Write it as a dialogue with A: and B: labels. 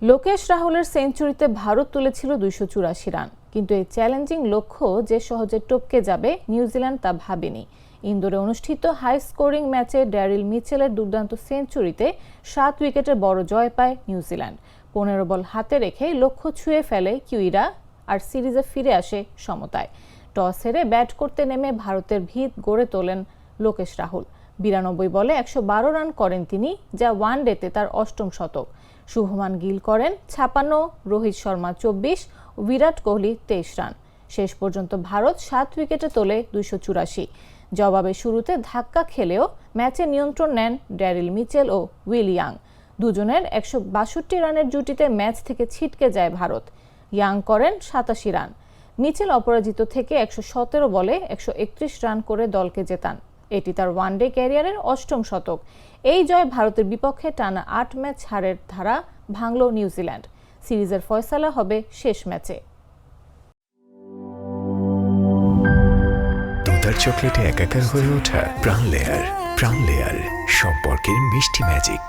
A: লোকেশ রাহুলের সেঞ্চুরিতে ভারত তুলেছিল 284 রান, কিন্তু এই চ্যালেঞ্জিং লক্ষ্য যে সহজে টপকে যাবে নিউজিল্যান্ড তা ভাবেনি। ইন্দোরে অনুষ্ঠিত হাই স্কোরিং ম্যাচে ড্যারিল মিচেলের দুর্দান্ত সেঞ্চুরিতে 7 উইকেটের বড় জয় পায় নিউজিল্যান্ড। 15 বল হাতে রেখে লক্ষ্য ছুঁয়ে ফেলে কিউইরা আর সিরিজে ফিরে আসে সমতায়। টস হেরে ব্যাট করতে নেমে ভারতের ভিত গড়ে তোলেন লোকেশ রাহুল। 92 বলে 112 রান করেন তিনি, যা ওয়ানডেতে তার অষ্টম শতক। শুভমান গিল করেন 56, রোহিত শর্মা 24, বিরাট কোহলি 23 রান। শেষ পর্যন্ত ভারত 7 উইকেটে তোলে 284। জবাবে শুরুতে ধাক্কা খেলেও ম্যাচে নিয়ন্ত্রণ নেন ড্যারিল মিচেল ও উইল ইয়াং। দুজনের 162 রানের জুটিতে ম্যাচ থেকে ছিটকে যায় ভারত। ইয়াং করেন 87 রান। মিচেল অপরাজিত থেকে 117 বলে 131 রান করে দলকে জেতান। এটি তার ওয়ানডে ক্যারিয়ারের অষ্টম শতক। এই জয় ভারতের বিপক্ষে টানা 8 ম্যাচ হারের ধারা ভাঙল নিউজিল্যান্ড। সিরিজের ফয়সালা হবে শেষ ম্যাচে।
B: দুধার চকলেটে একাকার হয়ে ওঠা প্রাণ লেয়ার সম্পর্কের মিষ্টি ম্যাজিক।